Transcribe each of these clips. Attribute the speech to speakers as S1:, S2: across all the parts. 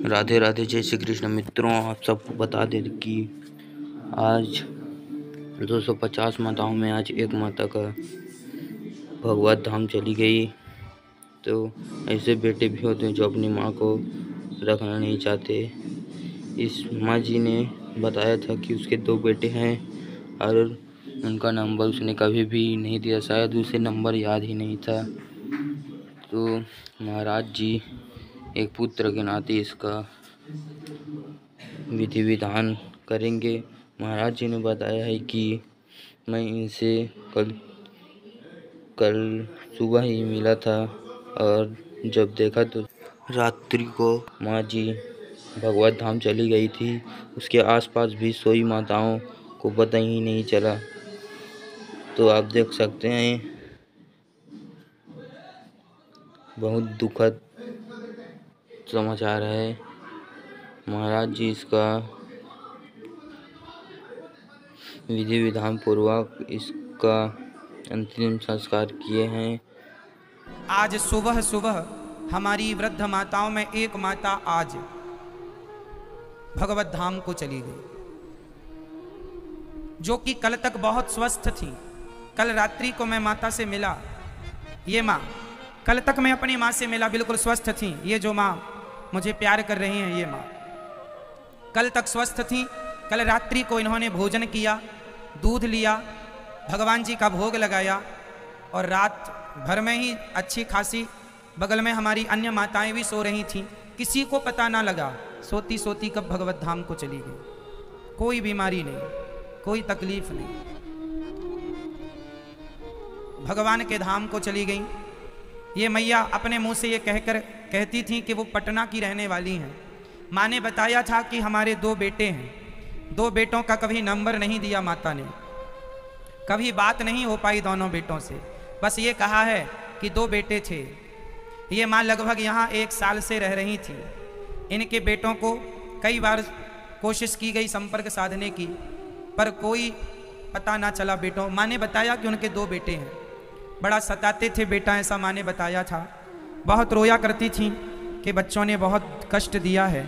S1: राधे राधे, जय श्री कृष्ण। मित्रों, आप सबको बता दें कि आज 250 माताओं में आज एक माता का भगवत धाम चली गई। तो ऐसे बेटे भी होते हैं जो अपनी माँ को रखना नहीं चाहते। इस माँ जी ने बताया था कि उसके 2 बेटे हैं और उनका नंबर उसने कभी भी नहीं दिया, शायद उसे नंबर याद ही नहीं था। तो महाराज जी एक पुत्र के नाते इसका विधि विधान करेंगे। महाराज जी ने बताया है कि मैं इनसे कल सुबह ही मिला था और जब देखा तो रात्रि को माँ जी भगवत धाम चली गई थी। उसके आसपास भी सोई माताओं को पता ही नहीं चला। तो आप देख सकते हैं, बहुत दुखद समाचार है। महाराज जी इसका विधि विधान पूर्वक इसका अंतिम संस्कार किए हैं।
S2: आज सुबह सुबह हमारी वृद्ध माताओं में एक माता आज भगवत धाम को चली गई, जो कि कल तक बहुत स्वस्थ थी। कल रात्रि को मैं माता से मिला। ये माँ, कल तक मैं अपनी माँ से मिला, बिल्कुल स्वस्थ थी। ये जो माँ मुझे प्यार कर रही हैं, ये माँ कल तक स्वस्थ थी। कल रात्रि को इन्होंने भोजन किया, दूध लिया, भगवान जी का भोग लगाया और रात भर में ही अच्छी खासी बगल में हमारी अन्य माताएं भी सो रही थीं। किसी को पता ना लगा सोती सोती कब भगवत धाम को चली गई। कोई बीमारी नहीं, कोई तकलीफ नहीं, भगवान के धाम को चली गई। ये मैया अपने मुंह से ये कहकर कहती थी कि वो पटना की रहने वाली हैं। माँ ने बताया था कि हमारे 2 बेटे हैं। 2 बेटों का कभी नंबर नहीं दिया माता ने, कभी बात नहीं हो पाई दोनों बेटों से। बस ये कहा है कि 2 बेटे थे। ये माँ लगभग यहाँ 1 साल से रह रही थी। इनके बेटों को कई बार कोशिश की गई संपर्क साधने की, पर कोई पता ना चला बेटों। माँ ने बताया कि उनके 2 बेटे हैं। बड़ा सताते थे बेटा, ऐसा माँ ने बताया था। बहुत रोया करती थी कि बच्चों ने बहुत कष्ट दिया है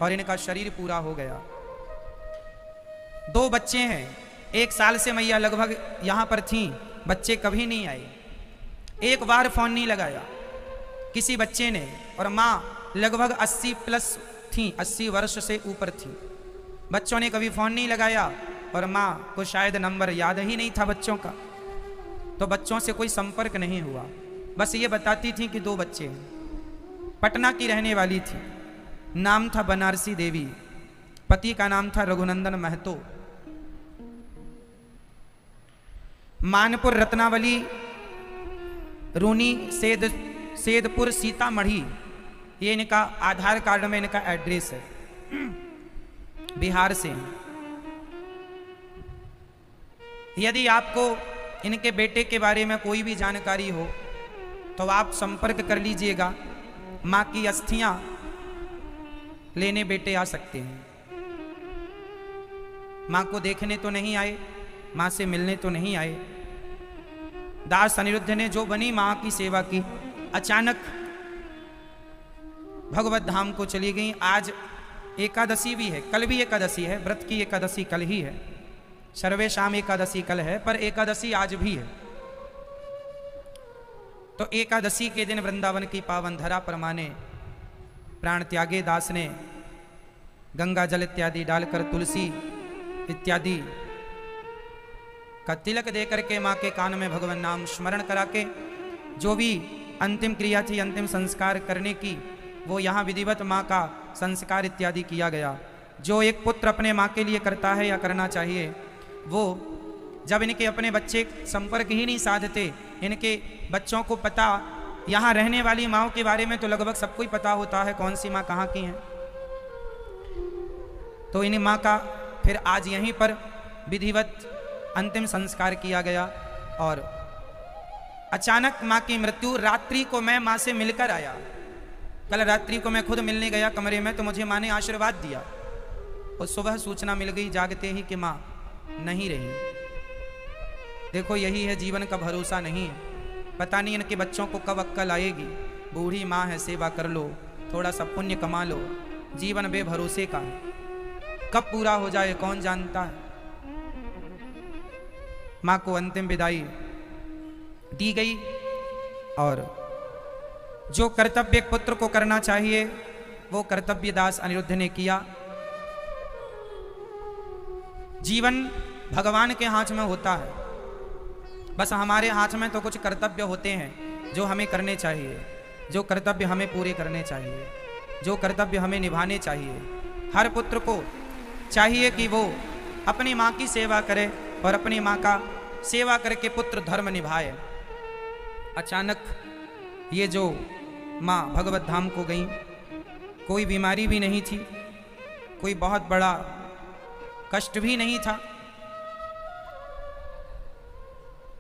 S2: और इनका शरीर पूरा हो गया। 2 बच्चे हैं। 1 साल से मैया लगभग यहाँ पर थी, बच्चे कभी नहीं आए। एक बार फोन नहीं लगाया किसी बच्चे ने। और माँ लगभग 80 प्लस थी, 80 वर्ष से ऊपर थी। बच्चों ने कभी फोन नहीं लगाया और माँ को शायद नंबर याद ही नहीं था बच्चों का, तो बच्चों से कोई संपर्क नहीं हुआ। बस ये बताती थी कि 2 बच्चे हैं। पटना की रहने वाली थी। नाम था बनारसी देवी, पति का नाम था रघुनंदन महतो। मानपुर, रत्नावली, रूनी, सेदपुर, सीतामढ़ी, ये इनका आधार कार्ड में इनका एड्रेस है। बिहार से हैं। यदि आपको इनके बेटे के बारे में कोई भी जानकारी हो तो आप संपर्क कर लीजिएगा। माँ की अस्थियां लेने बेटे आ सकते हैं। माँ को देखने तो नहीं आए, माँ से मिलने तो नहीं आए। दास अनिरुद्ध ने जो बनी माँ की सेवा की, अचानक भगवत धाम को चली गई। आज एकादशी भी है, कल भी एकादशी है। व्रत की एकादशी कल ही है, सर्वेशाम एकादशी कल है, पर एकादशी आज भी है। तो एकादशी के दिन वृंदावन की पावन धरा पर माने प्राण त्यागे दास ने गंगा जल इत्यादि डालकर, तुलसी इत्यादि का तिलक दे करके माँ के कान में भगवान नाम स्मरण करा के जो भी अंतिम क्रिया थी, अंतिम संस्कार करने की, वो यहाँ विधिवत माँ का संस्कार इत्यादि किया गया। जो एक पुत्र अपने माँ के लिए करता है या करना चाहिए, वो जब इनके अपने बच्चे संपर्क ही नहीं साधते, इनके बच्चों को पता, यहाँ रहने वाली माँओं के बारे में तो लगभग सबको ही पता होता है कौन सी माँ कहाँ की है। तो इन माँ का फिर आज यहीं पर विधिवत अंतिम संस्कार किया गया। और अचानक माँ की मृत्यु। रात्रि को मैं माँ से मिलकर आया। कल रात्रि को मैं खुद मिलने गया कमरे में, तो मुझे माँ ने आशीर्वाद दिया और सुबह सूचना मिल गई जागते ही कि माँ नहीं रही। देखो, यही है जीवन का भरोसा नहीं है। पता नहीं इनके बच्चों को कब अक्ल आएगी। बूढ़ी माँ है, सेवा कर लो, थोड़ा सा पुण्य कमा लो, जीवन बेभरोसे का है, कब पूरा हो जाए कौन जानता है। माँ को अंतिम विदाई दी गई और जो कर्तव्य एक पुत्र को करना चाहिए वो कर्तव्य दास अनिरुद्ध ने किया। जीवन भगवान के हाथ में होता है, बस हमारे हाथ में तो कुछ कर्तव्य होते हैं जो हमें करने चाहिए, जो कर्तव्य हमें पूरे करने चाहिए, जो कर्तव्य हमें निभाने चाहिए। हर पुत्र को चाहिए कि वो अपनी माँ की सेवा करे और अपनी माँ का सेवा करके पुत्र धर्म निभाए। अचानक ये जो माँ भगवत धाम को गई, कोई बीमारी भी नहीं थी, कोई बहुत बड़ा कष्ट भी नहीं था।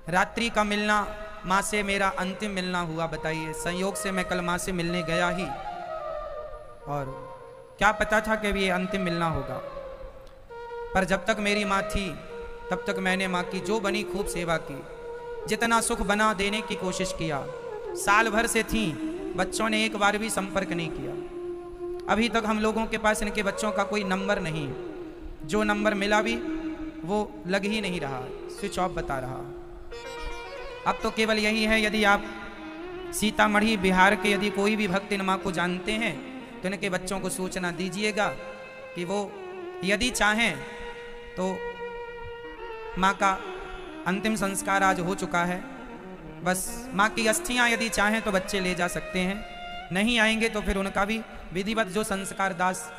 S2: रात्रि का मिलना माँ से मेरा अंतिम मिलना हुआ। बताइए, संयोग से मैं कल माँ से मिलने गया ही और क्या पता था कि ये अंतिम मिलना होगा। पर जब तक मेरी माँ थी तब तक मैंने माँ की जो बनी खूब सेवा की, जितना सुख बना देने की कोशिश किया। साल भर से थी, बच्चों ने एक बार भी संपर्क नहीं किया। अभी तक हम लोगों के पास इनके बच्चों का कोई नंबर नहीं, जो नंबर मिला भी वो लग ही नहीं रहा, स्विच ऑफ बता रहा। अब तो केवल यही है, यदि आप सीतामढ़ी बिहार के यदि कोई भी भक्त इन माँ को जानते हैं तो इनके बच्चों को सूचना दीजिएगा कि वो यदि चाहें तो माँ का अंतिम संस्कार आज हो चुका है। बस माँ की अस्थियाँ यदि चाहें तो बच्चे ले जा सकते हैं, नहीं आएंगे तो फिर उनका भी विधिवत जो संस्कार दास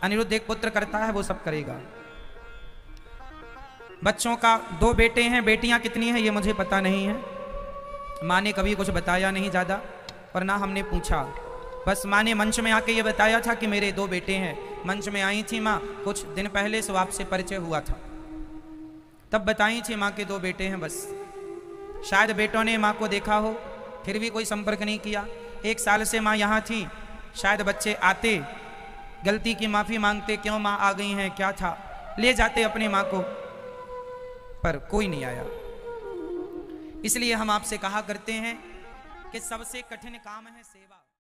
S2: अनिरुद्ध एक पुत्र करता है वो सब करेगा। बच्चों का 2 बेटे हैं, बेटियां कितनी हैं ये मुझे पता नहीं है। माँ ने कभी कुछ बताया नहीं ज़्यादा और ना हमने पूछा। बस माँ ने मंच में आके ये बताया था कि मेरे 2 बेटे हैं। मंच में आई थी माँ, कुछ दिन पहले से आपसे परिचय हुआ था, तब बताई थी माँ के 2 बेटे हैं। बस शायद बेटों ने माँ को देखा हो, फिर भी कोई संपर्क नहीं किया। 1 साल से माँ यहाँ थी, शायद बच्चे आते, गलती की माफ़ी मांगते, क्यों माँ आ गई हैं, क्या था, ले जाते अपनी माँ को, पर कोई नहीं आया। इसलिए हम आपसे कहा करते हैं कि सबसे कठिन काम है सेवा।